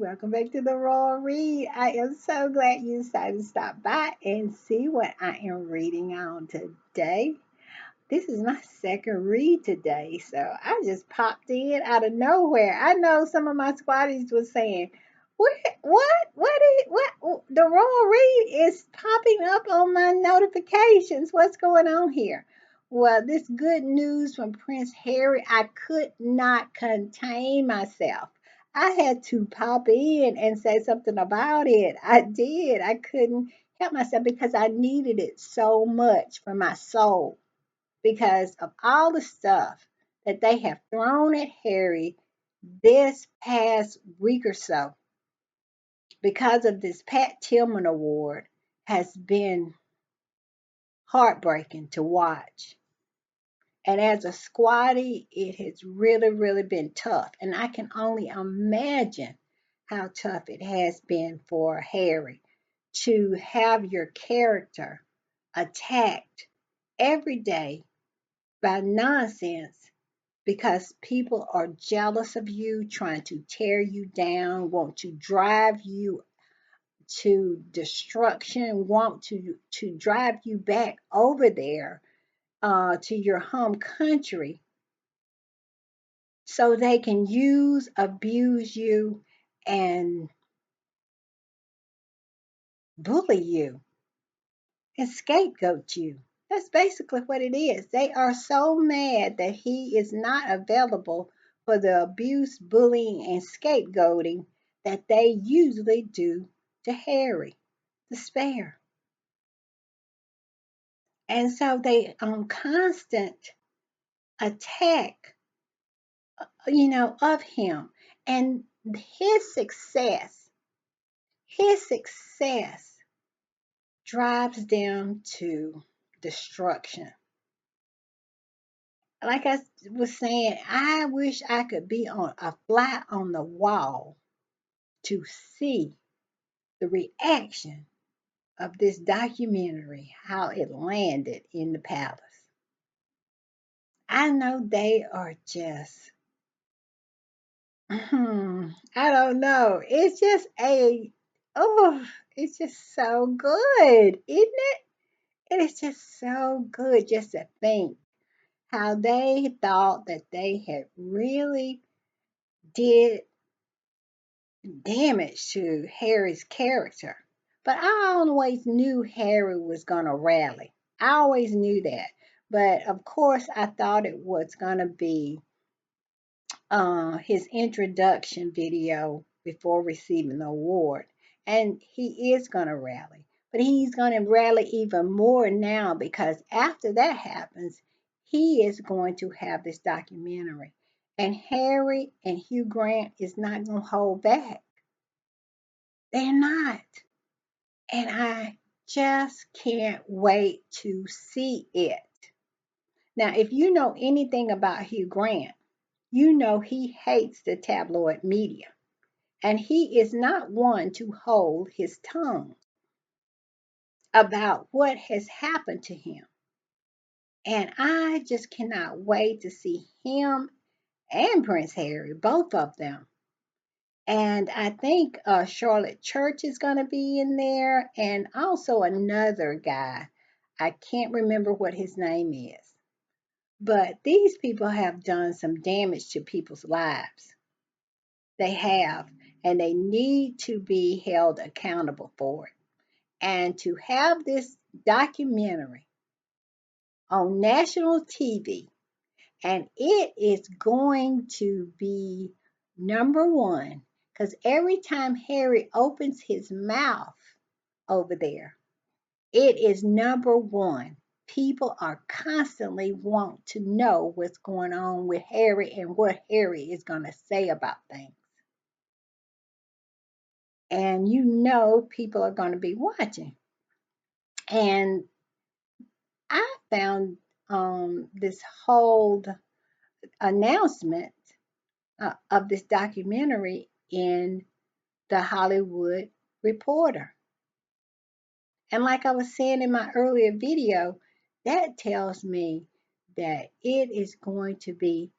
Welcome back to the Royal Read. I am so glad you decided to stop by and see what I am reading on today. This is my second read today, so I just popped in out of nowhere. I know some of my squatties was saying, what? The Royal Read is popping up on my notifications. What's going on here? Well, this good news from Prince Harry, I could not contain myself. I had to pop in and say something about it. I did. I couldn't help myself because I needed it so much for my soul because of all the stuff that they have thrown at Harry this past week or so because of this Pat Tillman Award has been heartbreaking to watch. And as a squatty, it has really, really been tough. And I can only imagine how tough it has been for Harry to have your character attacked every day by nonsense because people are jealous of you, trying to tear you down, want to drive you to destruction, want to drive you back over there to your home country so they can use, abuse you, and bully you and scapegoat you. That's basically what it is. They are so mad that he is not available for the abuse, bullying, and scapegoating that they usually do to Harry, the spare. And so they constant attack, of him. And his success, his success drives them to destruction. Like I was saying, I wish I could be on a fly on the wall to see the reaction of this documentary, how it landed in the palace. I know they are just, I don't know. It's just it's just so good, isn't it? It is just so good just to think how they thought that they had really did damage to Harry's character. But I always knew Harry was going to rally. I always knew that. But of course, I thought it was going to be his introduction video before receiving the award. And he is going to rally. But he's going to rally even more now because after that happens, he is going to have this documentary. And Harry and Hugh Grant is not going to hold back. They're not. And I just can't wait to see it. Now, if you know anything about Hugh Grant, you know he hates the tabloid media. And he is not one to hold his tongue about what has happened to him. And I just cannot wait to see him and Prince Harry, both of them. And I think Charlotte Church is going to be in there, and also another guy. I can't remember what his name is. But these people have done some damage to people's lives. They have, and they need to be held accountable for it. And to have this documentary on national TV, and it is going to be number one because every time Harry opens his mouth over there, it is number one. People are constantly want to know what's going on with Harry and what Harry is going to say about things. And people are going to be watching. And I found this whole announcement of this documentary in the Hollywood Reporter. And like I was saying in my earlier video, that tells me that it is going to be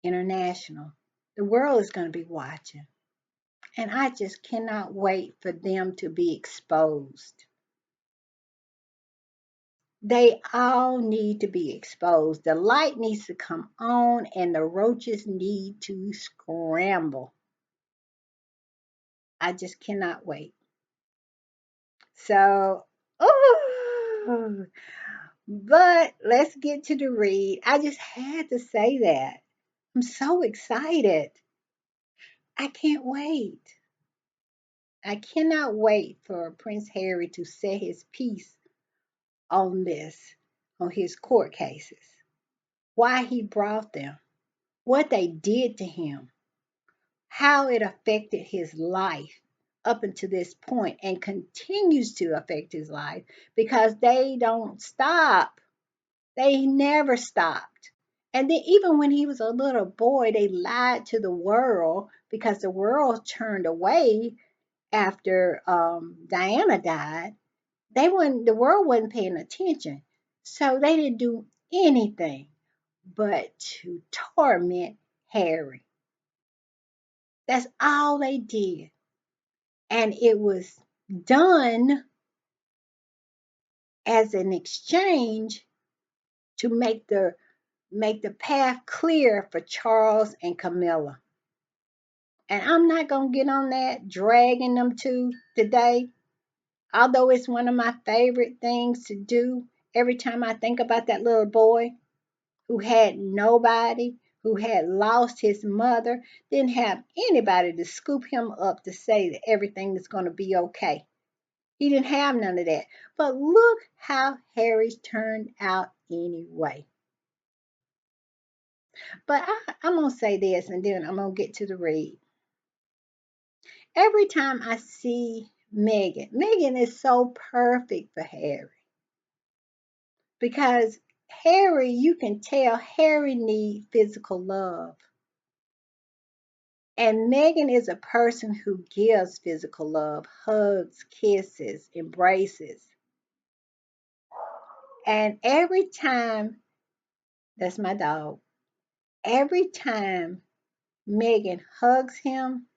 international. The world is going to be watching. And I just cannot wait for them to be exposed. They all need to be exposed. The light needs to come on and the roaches need to scramble. I just cannot wait. So, oh, but let's get to the read. I just had to say that. I'm so excited. I can't wait. I cannot wait for Prince Harry to set his piece on this, on his court cases. Why he brought them, what they did to him, how it affected his life up until this point and continues to affect his life because they don't stop. They never stopped. And then, even when he was a little boy, they lied to the world because the world turned away after Diana died. The world wasn't paying attention. So they didn't do anything but to torment Harry. That's all they did. And it was done as an exchange to make the path clear for Charles and Camilla. And I'm not going to get on that dragging them to today, although it's one of my favorite things to do every time I think about that little boy who had nobody, who had lost his mother, didn't have anybody to scoop him up to say that everything is going to be okay. He didn't have none of that. But look how Harry's turned out anyway. But I'm going to say this and then I'm going to get to the read. Every time I see Meghan is so perfect for Harry because Harry, you can tell Harry needs physical love. And Meghan is a person who gives physical love, hugs, kisses, embraces. And every time, that's my dog, every time Meghan hugs him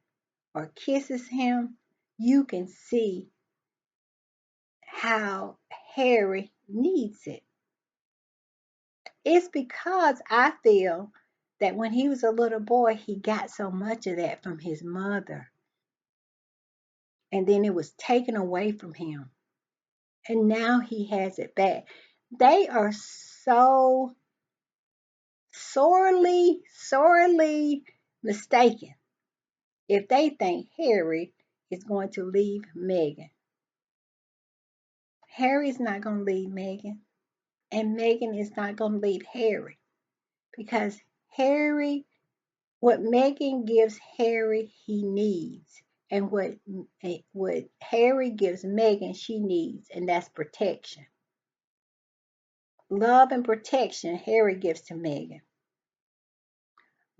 or kisses him, you can see how Harry needs it. It's because I feel that when he was a little boy, he got so much of that from his mother. And then it was taken away from him. And now he has it back. They are so sorely mistaken if they think Harry is going to leave Meghan. Harry's not going to leave Meghan, and Meghan is not going to leave Harry because Harry, what Meghan gives Harry, he needs. And what Harry gives Meghan, she needs, and that's protection. Love and protection Harry gives to Meghan.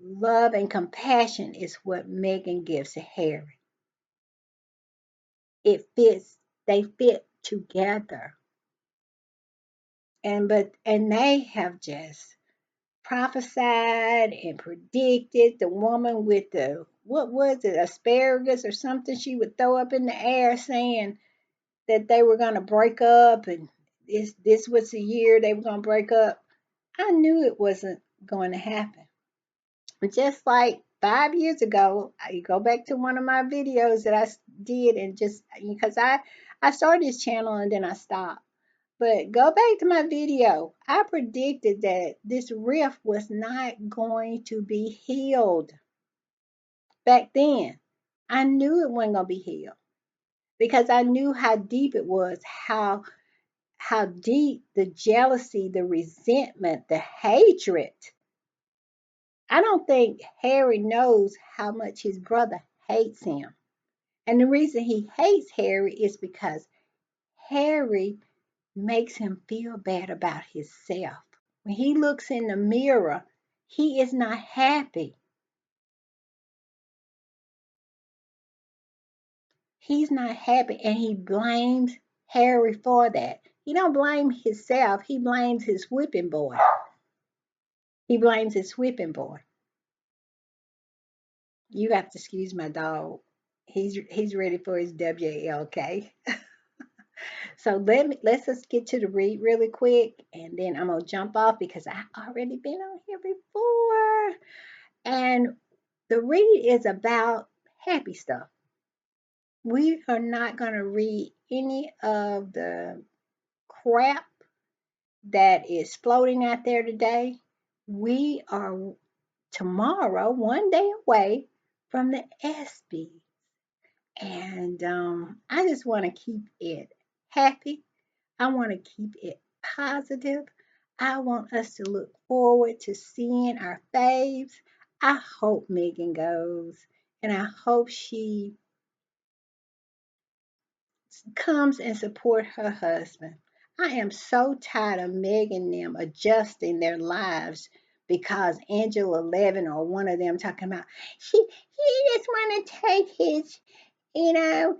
Love and compassion is what Meghan gives to Harry. It fits, they fit together. And they have just prophesied and predicted the woman with the, what was it, asparagus or something she would throw up in the air saying that they were going to break up and this was the year they were going to break up. I knew it wasn't going to happen. Just like 5 years ago, I go back to one of my videos that I did, and just because I started this channel and then I stopped. But go back to my video. I predicted that this rift was not going to be healed. Back then, I knew it wasn't going to be healed because I knew how deep it was, how deep the jealousy, the resentment, the hatred. I don't think Harry knows how much his brother hates him. And the reason he hates Harry is because Harry makes him feel bad about himself. When he looks in the mirror, he is not happy. He's not happy and he blames Harry for that. He don't blame himself, he blames his whipping boy. He blames his whipping boy. You have to excuse my dog. He's ready for his WLK. So let's just get to the read really quick, and then I'm gonna jump off because I already been on here before. And the read is about happy stuff. We are not gonna read any of the crap that is floating out there today. We are tomorrow, one day away from the Espys. And I just want to keep it happy. I want to keep it positive. I want us to look forward to seeing our faves. I hope Megan goes, and I hope she comes and support her husband. I am so tired of Megan and them adjusting their lives because Angela Levin or one of them talking about he just want to take his, you know,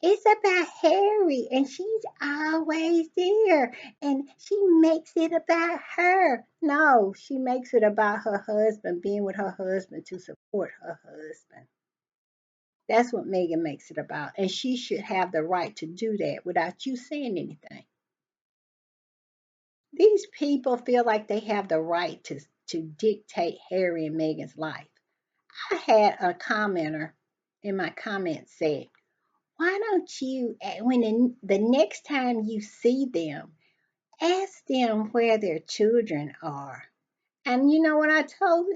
it's about Harry and she's always there and she makes it about her. No, she makes it about her husband, being with her husband to support her husband. That's what Megan makes it about. And she should have the right to do that without you saying anything. These people feel like they have the right to dictate Harry and Megan's life. I had a commenter in my comments say, why don't you, when the next time you see them, ask them where their children are? And you know what I told,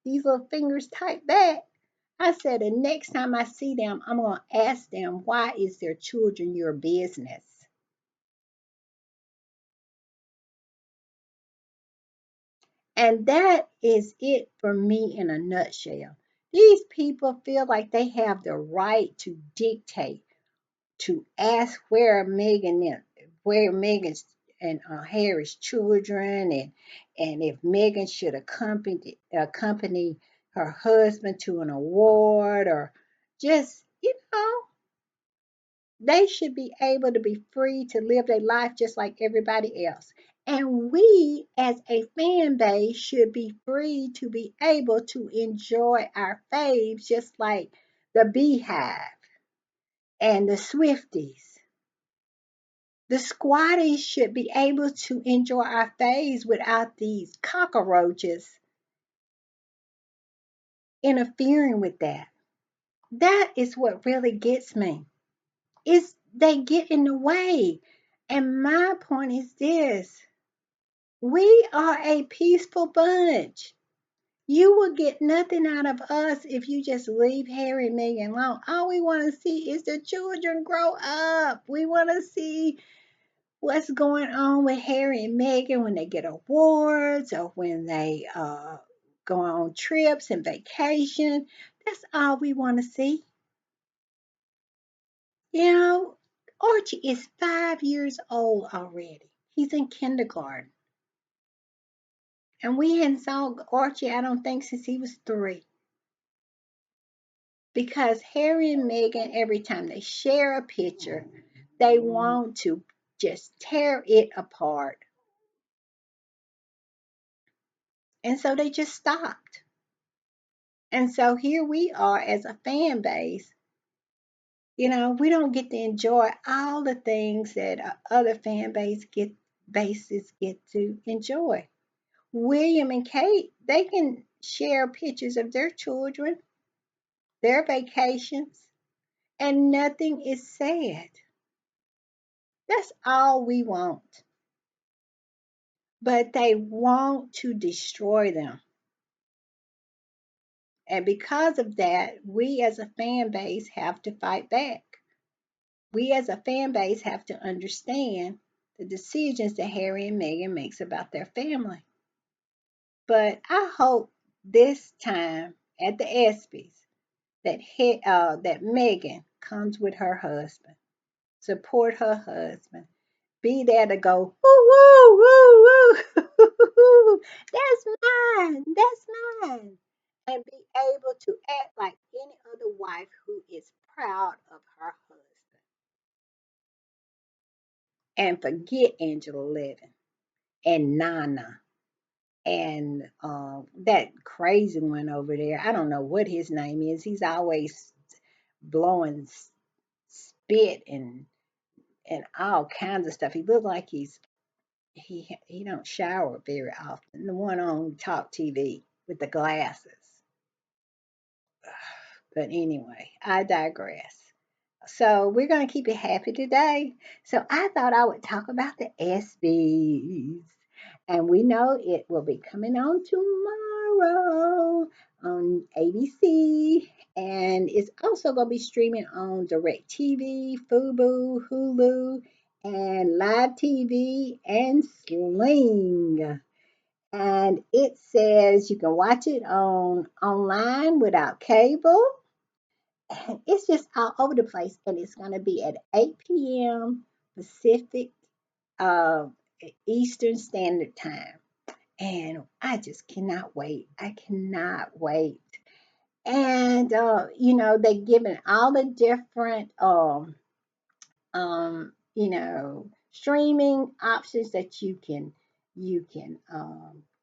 these little fingers typed back? I said, the next time I see them, I'm going to ask them, why is their children your business? And that is it for me in a nutshell. These people feel like they have the right to dictate, to ask where Megan's and Harry's children, and if Megan should accompany her husband to an award, or just, they should be able to be free to live their life just like everybody else. And we, as a fan base, should be free to be able to enjoy our faves just like the Beehive and the Swifties. The Squatties should be able to enjoy our faves without these cockroaches interfering with that. That is what really gets me. Is they get in the way. And my point is this: we are a peaceful bunch. You will get nothing out of us if you just leave Harry and Meghan alone. All we want to see is the children grow up. We want to see what's going on with Harry and Meghan when they get awards or when they go on trips and vacation. That's all we want to see. You know, Archie is 5 years old already. He's in kindergarten. And we hadn't saw Archie, I don't think, since he was 3. Because Harry and Meghan, every time they share a picture, they want to just tear it apart. And so they just stopped. And so here we are as a fan base. We don't get to enjoy all the things that other bases get to enjoy. William and Kate, they can share pictures of their children, their vacations, and nothing is said. That's all we want. But they want to destroy them. And because of that, we as a fan base have to fight back. We as a fan base have to understand the decisions that Harry and Meghan makes about their family. But I hope this time at the ESPYs that Meghan comes with her husband, support her husband, be there to go woo woo woo woo, that's mine, and be able to act like any other wife who is proud of her husband, and forget Angela Levin and Nana and that crazy one over there. I don't know what his name is. He's always blowing spit and all kinds of stuff. He looked like he don't shower very often. The one on Talk TV with the glasses. But anyway, I digress. So we're going to keep it happy today. So I thought I would talk about the Espys. And we know it will be coming on tomorrow on ABC. And it's also going to be streaming on DirecTV, Fubo, Hulu, and Live TV and Sling. And it says you can watch it on online without cable, and it's just all over the place. And it's going to be at 8 p.m. Pacific, uh, Eastern Standard Time. And I just cannot wait. I cannot wait. And they're giving all the different streaming options that you can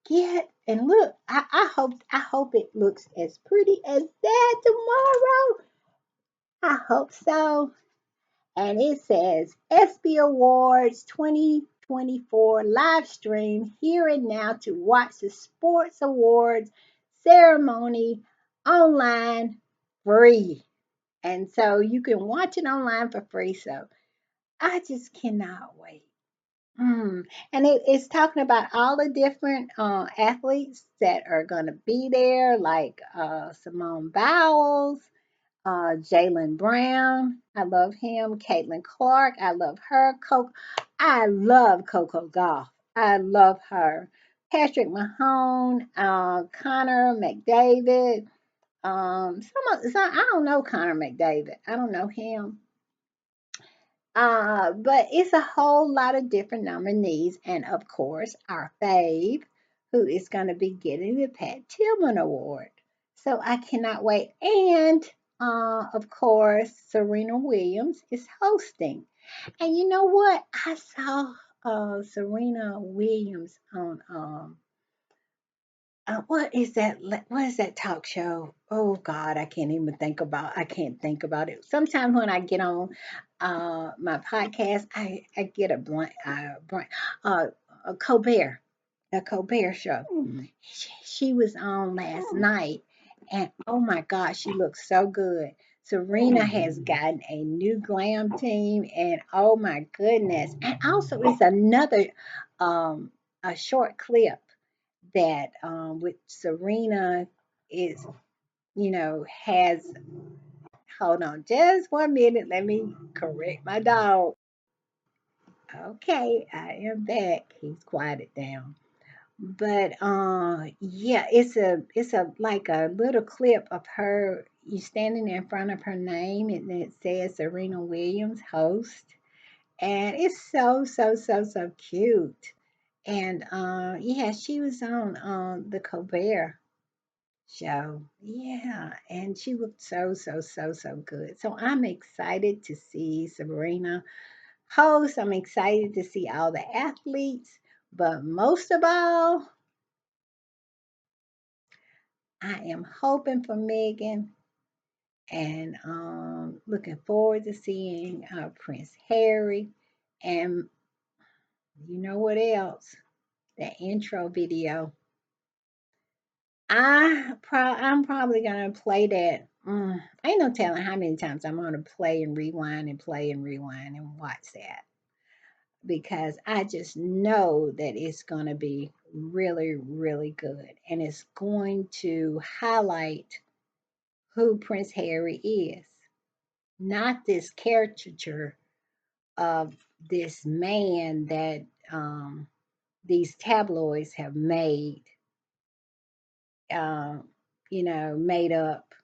get. And look, I hope it looks as pretty as that tomorrow. I hope so. And it says ESPY Awards 2024 live stream here and now to watch the Sports Awards ceremony online free. And so you can watch it online for free. So I just cannot wait. And it's talking about all the different athletes that are going to be there, like Simone Biles, Jalen Brown, I love him. Caitlin Clark, I love her. I love Coco Gauff, I love her. Patrick Mahone, Connor McDavid. I don't know Connor McDavid. I don't know him. But it's a whole lot of different nominees, and of course, our fave, who is going to be getting the Pat Tillman Award. So I cannot wait. And of course, Serena Williams is hosting. And you know what? I saw Serena Williams on what is that? What is that talk show? Oh God, I can't think about it. Sometimes when I get on my podcast, I get uh, a Colbert, the Colbert show. She was on last night, and oh my gosh, she looks so good. Serena has gotten a new glam team, and oh my goodness. And also, it's another a short clip that with Serena is, has, hold on just 1 minute. Let me correct my dog. Okay, I am back. He's quieted down. But yeah, it's a like a little clip of her, you standing in front of her name, and it says Serena Williams host. And it's so cute. And yeah, she was on the Colbert show. Yeah, and she looked so good. So I'm excited to see Sabrina host. I'm excited to see all the athletes, but most of all, I am hoping for Meghan, and looking forward to seeing Prince Harry. And you know what else? That intro video. I'm probably gonna play that. Ain't no telling how many times I'm gonna play and rewind and watch that, because I just know that it's gonna be really good, and it's going to highlight who Prince Harry is, not this caricature of this man that these tabloids have uh, made up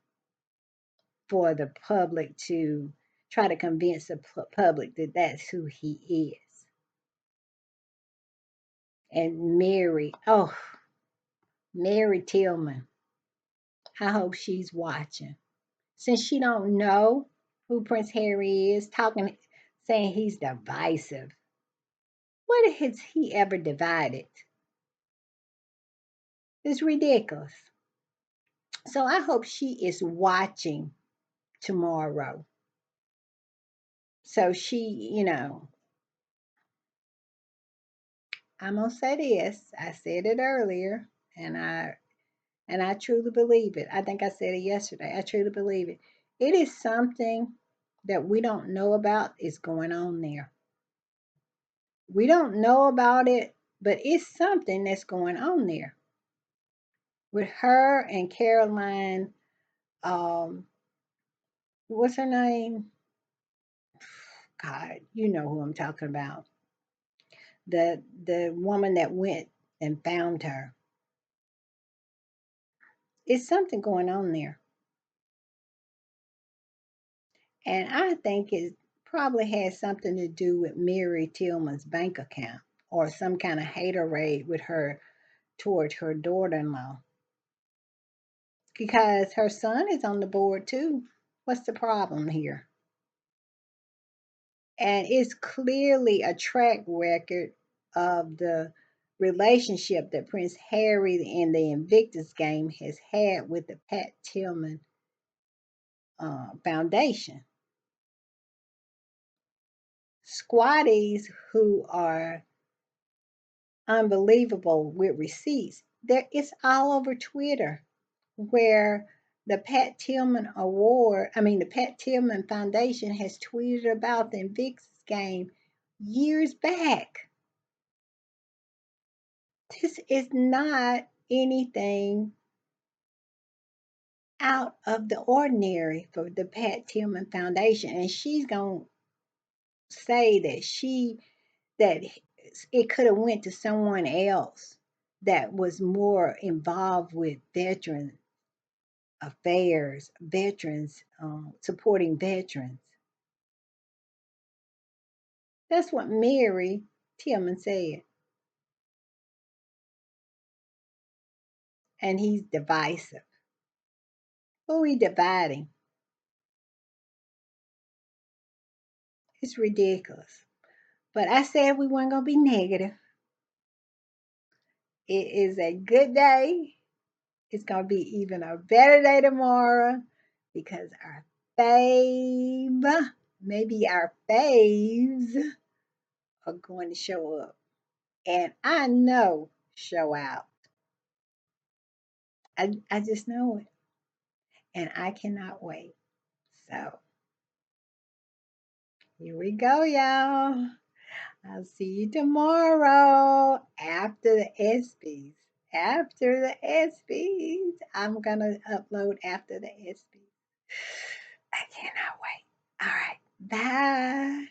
for the public to try to convince the public that that's who he is. And Mary Tillman, I hope she's watching. Since she don't know who Prince Harry is, saying he's divisive. What has he ever divided? It's ridiculous. So I hope she is watching tomorrow. So I'm gonna say this. I said it earlier, and I truly believe it. I think I said it yesterday. I truly believe it. It is something that we don't know about is going on there. We don't know about it, but it's something that's going on there with her and Caroline. Um, what's her name? God, you know who I'm talking about. The woman that went and found her. It's something going on there. And I think it probably has something to do with Mary Tillman's bank account or some kind of haterade with her towards her daughter-in-law. Because her son is on the board too. What's the problem here? And it's clearly a track record of the relationship that Prince Harry in the Invictus game has had with the Pat Tillman Foundation. Squatties who are unbelievable with receipts. There, it's all over Twitter where the Pat Tillman Award, I mean, the Pat Tillman Foundation has tweeted about the Invictus game years back. This is not anything out of the ordinary for the Pat Tillman Foundation. And she's going to say that it could have went to someone else that was more involved with veteran affairs, veterans, supporting veterans. That's what Mary Tillman said. And he's divisive. Who he dividing? It's ridiculous. But I said we weren't going to be negative. It is a good day. It's going to be even a better day tomorrow because our fave, maybe our faves, are going to show up. And I know show out. I just know it. And I cannot wait. So here we go, y'all. I'll see you tomorrow after the Espys. After the Espys. I'm going to upload after the Espys. I cannot wait. All right. Bye.